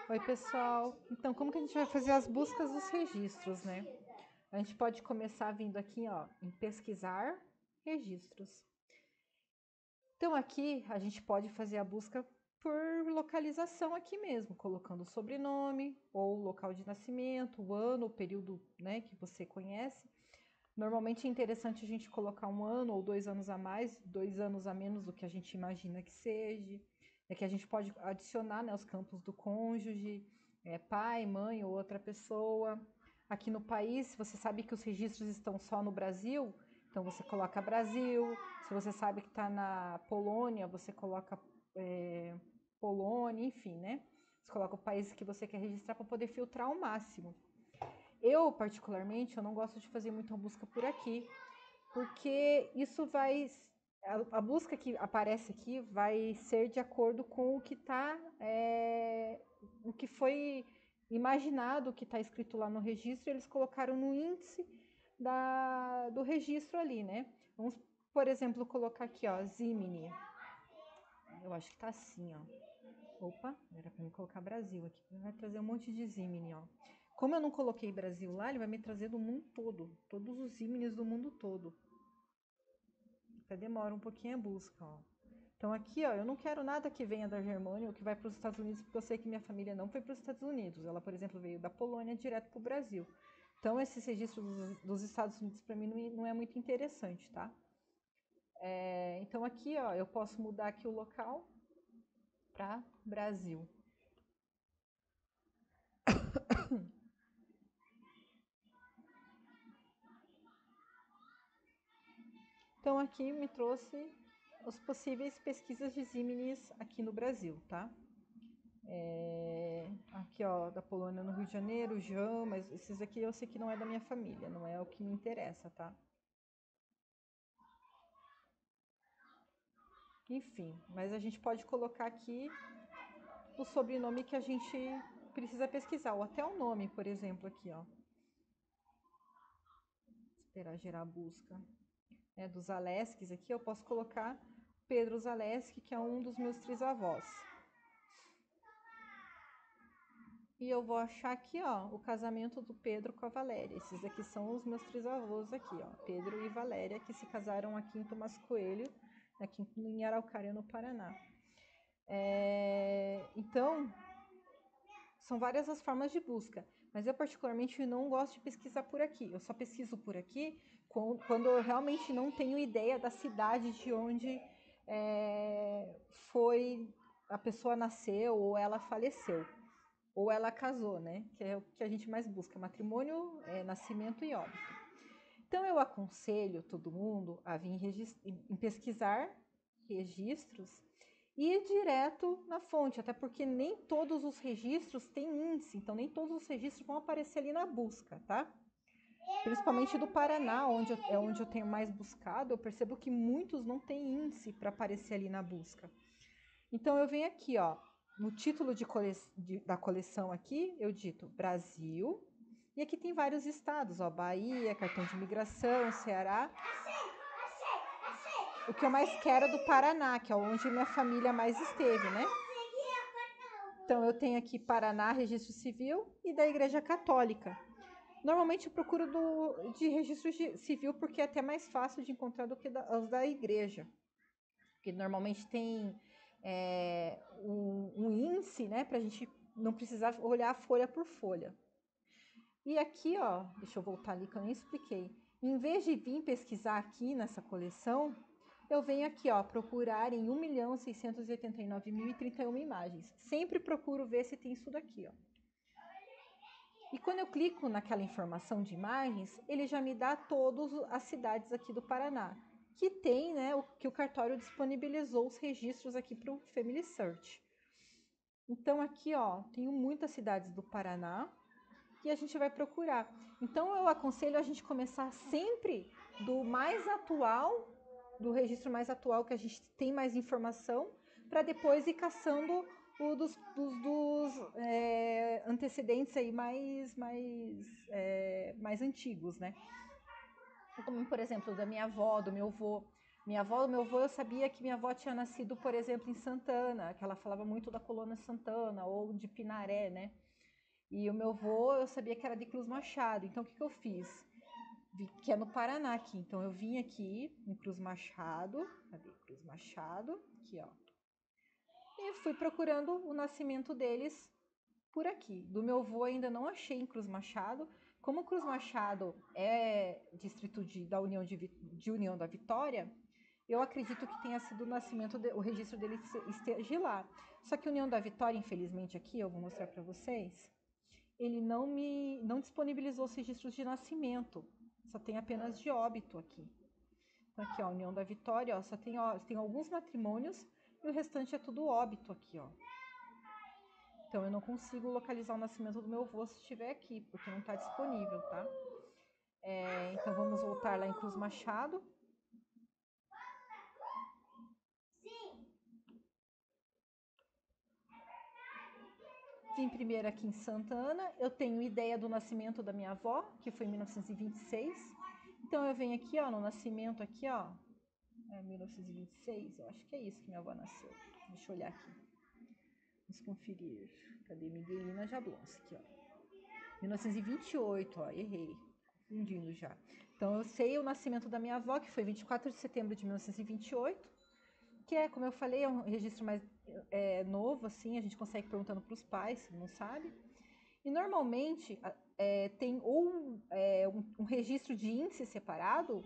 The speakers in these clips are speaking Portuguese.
Oi, pessoal. Então, como que a gente vai fazer as buscas dos registros, né? A gente pode começar vindo aqui, ó, em pesquisar registros. Então, aqui a gente pode fazer a busca por localização aqui mesmo, colocando o sobrenome ou o local de nascimento, o ano, o período, né, que você conhece. Normalmente é interessante a gente colocar 1 ano ou 2 anos a mais, 2 anos a menos do que a gente imagina que seja. É que a gente pode adicionar, né, os campos do cônjuge, pai, mãe ou outra pessoa. Aqui no país, se você sabe que os registros estão só no Brasil, então você coloca Brasil. Se você sabe que está na Polônia, você coloca Polônia, enfim, né? Você coloca o país que você quer registrar para poder filtrar ao máximo. Eu, particularmente, eu não gosto de fazer muita busca por aqui, porque isso vai... A busca que aparece aqui vai ser de acordo com o que tá... o que foi imaginado, o que está escrito lá no registro, eles colocaram no índice do registro ali, né? Vamos, por exemplo, colocar aqui, ó, Zimini. Eu acho que tá assim, ó. Opa, era para me colocar Brasil aqui. Vai trazer um monte de Zimini, ó. Como eu não coloquei Brasil lá, ele vai me trazer do mundo todo. Todos os Ziminis do mundo todo. Até demora um pouquinho a busca, ó. Então aqui, ó, eu não quero nada que venha da Germânia ou que vai para os Estados Unidos, porque eu sei que minha família não foi para os Estados Unidos. Ela, por exemplo, veio da Polônia direto para o Brasil. Então esses registros dos Estados Unidos para mim não é muito interessante, tá? Então aqui, ó, eu posso mudar aqui o local para Brasil. Então aqui me trouxe os possíveis pesquisas de Ziminis aqui no Brasil, tá? Aqui, ó, da Polônia no Rio de Janeiro, Jean, mas esses aqui eu sei que não é da minha família, não é o que me interessa, tá? Enfim, mas a gente pode colocar aqui o sobrenome que a gente precisa pesquisar, ou até o nome, por exemplo, aqui, ó. Esperar gerar a busca. Dos Zaleskis aqui, eu posso colocar Pedro Zaleski, que é um dos meus trisavós. E eu vou achar aqui, ó, o casamento do Pedro com a Valéria. Esses aqui são os meus trisavós aqui, ó. Pedro e Valéria, que se casaram aqui em Tomás Coelho, aqui em Araucária, no Paraná. Então, são várias as formas de busca. Mas eu, particularmente, não gosto de pesquisar por aqui. Eu só pesquiso por aqui quando eu realmente não tenho ideia da cidade de onde foi a pessoa nasceu ou ela faleceu. Ou ela casou, né? Que é o que a gente mais busca, matrimônio, nascimento e óbito. Então eu aconselho todo mundo a vir em pesquisar registros e ir direto na fonte, até porque nem todos os registros têm índice, então nem todos os registros vão aparecer ali na busca, tá? Principalmente do Paraná, onde eu tenho mais buscado, eu percebo que muitos não têm índice para aparecer ali na busca. Então eu venho aqui, ó, no título da coleção aqui, eu dito Brasil, e aqui tem vários estados, ó, Bahia, cartão de imigração, Ceará. O que eu mais quero é do Paraná, que é onde minha família mais esteve, né? Então eu tenho aqui Paraná, Registro Civil, e da Igreja Católica. Normalmente eu procuro de registro civil porque é até mais fácil de encontrar do que os da igreja. Porque normalmente tem um índice, né, para a gente não precisar olhar folha por folha. E aqui, ó, deixa eu voltar ali que eu nem expliquei. Em vez de vir pesquisar aqui nessa coleção, eu venho aqui, ó, procurar em 1.689.031 imagens. Sempre procuro ver se tem isso daqui, ó. E quando eu clico naquela informação de imagens, ele já me dá todas as cidades aqui do Paraná, que tem, né, que o cartório disponibilizou os registros aqui para o Family Search. Então aqui, ó, tenho muitas cidades do Paraná e a gente vai procurar. Então eu aconselho a gente começar sempre do mais atual, do registro mais atual, que a gente tem mais informação, para depois ir caçando o dos antecedentes aí mais antigos, né? Como, por exemplo, da minha avó, do meu avô. Minha avó, meu avô, eu sabia que minha avó tinha nascido, por exemplo, em Santana, que ela falava muito da colônia Santana, ou de Pinaré, né? E o meu avô, eu sabia que era de Cruz Machado. Então, o que eu fiz? Que é no Paraná aqui. Então, eu vim aqui em Cruz Machado. Cadê Cruz Machado? Aqui, ó. E fui procurando o nascimento deles por aqui. Do meu avô ainda não achei em Cruz Machado. Como Cruz Machado é distrito da União da Vitória, eu acredito que tenha sido o registro dele esteja lá. Só que União da Vitória, infelizmente, aqui, eu vou mostrar para vocês, ele não disponibilizou os registros de nascimento. Só tem apenas de óbito aqui. Então, aqui, ó, União da Vitória, ó, só tem alguns matrimônios e o restante é tudo óbito aqui, ó. Então, eu não consigo localizar o nascimento do meu avô se estiver aqui, porque não está disponível, tá? Então, vamos voltar lá em Cruz Machado. Vim primeiro aqui em Santana. Eu tenho ideia do nascimento da minha avó, que foi em 1926. Então, eu venho aqui, ó, no nascimento aqui, ó. 1926, eu acho que é isso que minha avó nasceu. Deixa eu olhar aqui. Vamos conferir. Cadê Miguelina Jablonski, ó. 1928, ó, errei. Confundindo já. Então, eu sei o nascimento da minha avó, que foi 24 de setembro de 1928, que é, como eu falei, é um registro mais novo, assim, a gente consegue perguntando para os pais, se não sabe. E, normalmente, tem ou um registro de índice separado,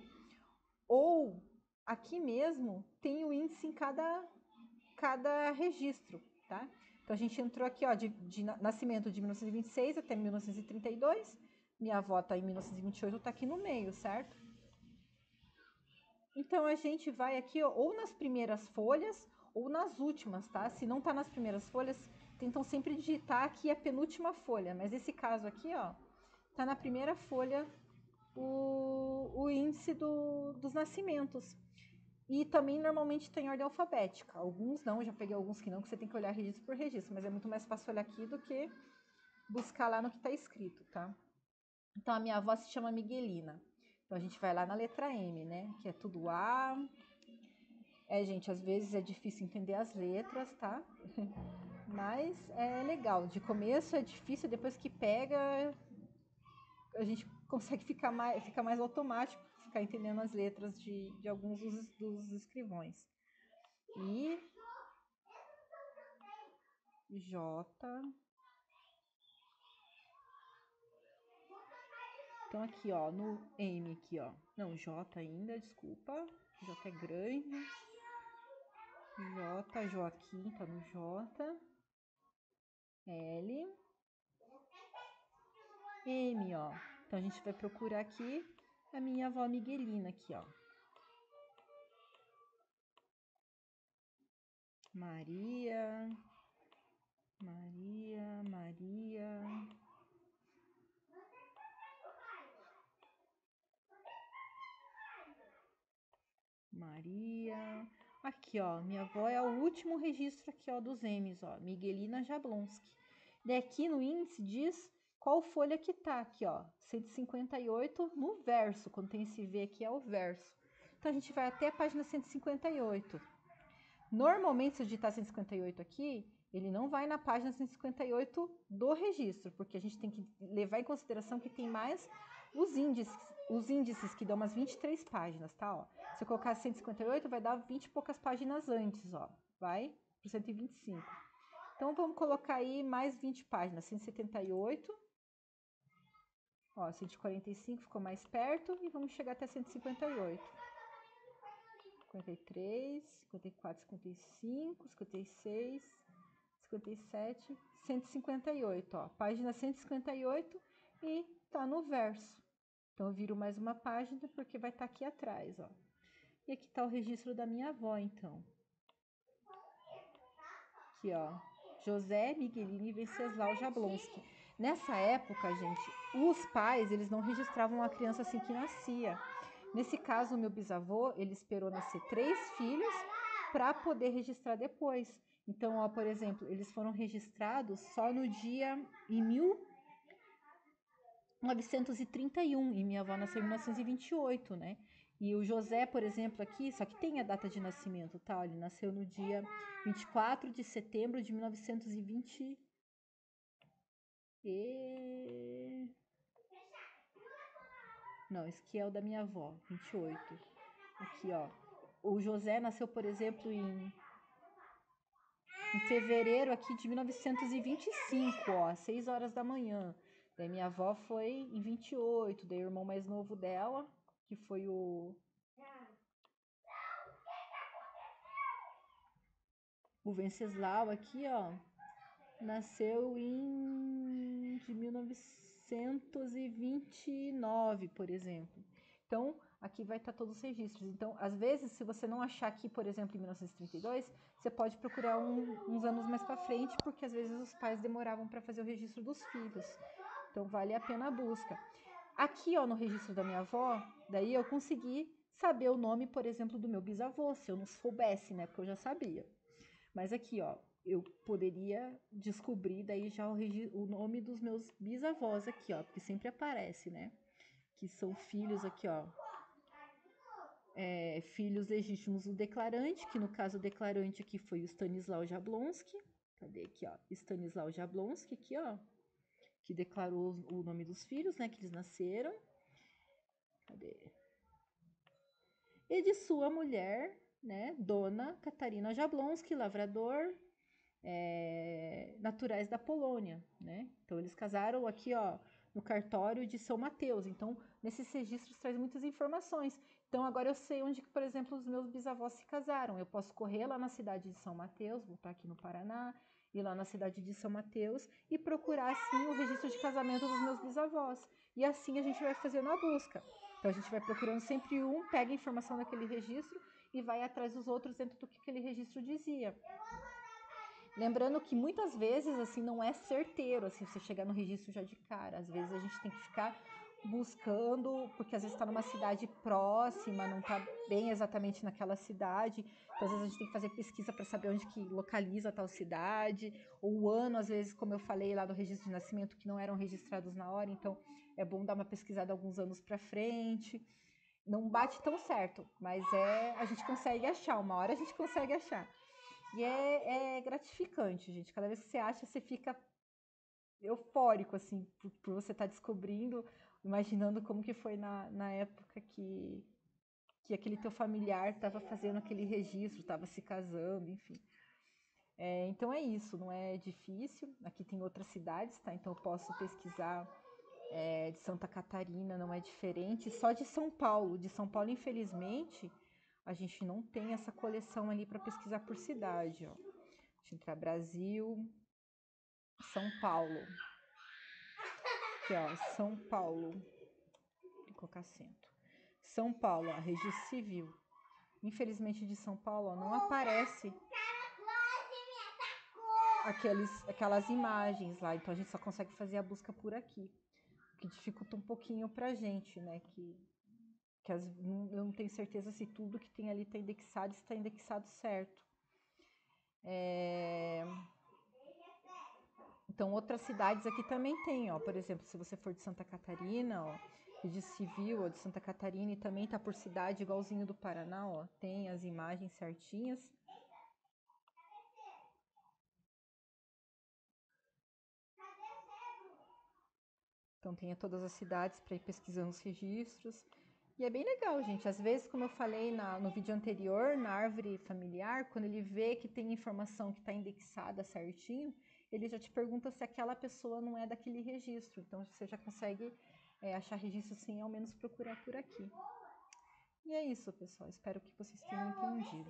ou aqui mesmo tem o índice em cada registro, tá? Então, a gente entrou aqui, ó, de nascimento de 1926 até 1932. Minha avó tá em 1928, tá aqui no meio, certo? Então, a gente vai aqui, ó, ou nas primeiras folhas ou nas últimas, tá? Se não tá nas primeiras folhas, tentam sempre digitar aqui a penúltima folha. Mas nesse caso aqui, ó, tá na primeira folha o índice dos nascimentos. E também normalmente tem ordem alfabética. Alguns não, eu já peguei alguns que não, que você tem que olhar registro por registro, mas é muito mais fácil olhar aqui do que buscar lá no que está escrito, tá? Então a minha avó se chama Miguelina. Então a gente vai lá na letra M, né? Que é tudo A. Gente, às vezes é difícil entender as letras, tá? Mas é legal. De começo é difícil, depois que pega, a gente consegue ficar mais automático, ficar entendendo as letras de alguns dos escrivões. I, J. Então aqui, ó, no M aqui, ó. Não, J ainda, desculpa. J é grande. J, Joaquim, tá no J. L. M, ó. Então a gente vai procurar aqui a minha avó Miguelina aqui, ó. Maria. Aqui, ó, minha avó é o último registro aqui, ó, dos M's, ó, Miguelina Jablonski. Daí aqui no índice diz qual folha que tá aqui, ó, 158 no verso, quando tem esse V aqui é o verso. Então a gente vai até a página 158. Normalmente, se eu digitar 158 aqui, ele não vai na página 158 do registro, porque a gente tem que levar em consideração que tem mais os índices que dão umas 23 páginas, tá? Ó. Se eu colocar 158, vai dar 20 e poucas páginas antes, ó. Vai para 125. Então, vamos colocar aí mais 20 páginas, 178. Ó, 145 ficou mais perto e vamos chegar até 158. 53, 54, 55, 56, 57, 158, ó. Página 158 e tá no verso. Então, eu viro mais uma página porque vai estar aqui atrás, ó. E aqui tá o registro da minha avó, então. Aqui, ó. José Miguelini Venceslau Jablonski. Nessa época, gente, os pais, eles não registravam a criança assim que nascia. Nesse caso, o meu bisavô, ele esperou nascer 3 filhos para poder registrar depois. Então, ó, por exemplo, eles foram registrados só no dia em 1931, e minha avó nasceu em 1928, né? E o José, por exemplo, aqui, só que tem a data de nascimento, tá? Ele nasceu no dia 24 de setembro de 1920 e... Não, esse aqui é o da minha avó, 28. Aqui, ó. O José nasceu, por exemplo, em fevereiro aqui de 1925, ó, às 6 horas da manhã. Daí minha avó foi em 28, daí o irmão mais novo dela, que foi o Venceslau aqui, ó, nasceu de 1929, por exemplo. Então, aqui vai estar todos os registros. Então, às vezes, se você não achar aqui, por exemplo, em 1932, você pode procurar uns anos mais para frente, porque às vezes os pais demoravam para fazer o registro dos filhos. Então, vale a pena a busca. Aqui, ó, no registro da minha avó, daí eu consegui saber o nome, por exemplo, do meu bisavô, se eu não soubesse, né, porque eu já sabia. Mas aqui, ó, eu poderia descobrir daí já o nome dos meus bisavós aqui, ó, porque sempre aparece, né? Que são filhos aqui, ó. Filhos legítimos do declarante, que no caso o declarante aqui foi o Stanislau Jablonski. Cadê aqui, ó? Stanislau Jablonski aqui, ó. Que declarou o nome dos filhos, né? Que eles nasceram. Cadê? E de sua mulher, né? Dona Catarina Jablonski, lavrador, naturais da Polônia, né? Então eles casaram aqui, ó, no cartório de São Mateus. Então, nesses registros traz muitas informações. Então, agora eu sei onde, por exemplo, os meus bisavós se casaram. Eu posso correr lá na cidade de São Mateus, voltar aqui no Paraná, ir lá na cidade de São Mateus e procurar, assim, o registro de casamento dos meus bisavós. E assim a gente vai fazendo a busca. Então, a gente vai procurando sempre um, pega a informação daquele registro e vai atrás dos outros dentro do que aquele registro dizia. Lembrando que muitas vezes, assim, não é certeiro, assim, você chegar no registro já de cara. Às vezes a gente tem que ficar buscando, porque às vezes está numa cidade próxima, não está bem exatamente naquela cidade. Então, às vezes a gente tem que fazer pesquisa para saber onde que localiza tal cidade. Ou o ano, às vezes, como eu falei lá do registro de nascimento, que não eram registrados na hora. Então, é bom dar uma pesquisada alguns anos para frente. Não bate tão certo, mas a gente consegue achar. Uma hora a gente consegue achar. E é gratificante, gente. Cada vez que você acha, você fica eufórico, assim, por você estar descobrindo, imaginando como que foi na época que aquele teu familiar estava fazendo aquele registro, estava se casando, enfim. Então é isso, não é difícil. Aqui tem outras cidades, tá? Então eu posso pesquisar de Santa Catarina, não é diferente. Só de São Paulo. De São Paulo, infelizmente, a gente não tem essa coleção ali para pesquisar por cidade, ó. Deixa eu entrar Brasil, São Paulo. Aqui, ó, São Paulo. Vou colocar acento. São Paulo, ó, registro civil. Infelizmente de São Paulo, ó, não aparece aquelas imagens lá. Então a gente só consegue fazer a busca por aqui. O que dificulta um pouquinho pra gente, né? Eu não tenho certeza se tudo que tem ali está indexado e está indexado certo. Então, outras cidades aqui também tem, ó. Por exemplo, se você for de Santa Catarina, ó, registro civil, ó, de Santa Catarina, e também tá por cidade, igualzinho do Paraná, ó. Tem as imagens certinhas. Então, tem todas as cidades para ir pesquisando os registros. E é bem legal, gente. Às vezes, como eu falei no vídeo anterior, na árvore familiar, quando ele vê que tem informação que está indexada certinho, ele já te pergunta se aquela pessoa não é daquele registro. Então, você já consegue achar registro sem ao menos procurar por aqui. E é isso, pessoal. Espero que vocês tenham entendido.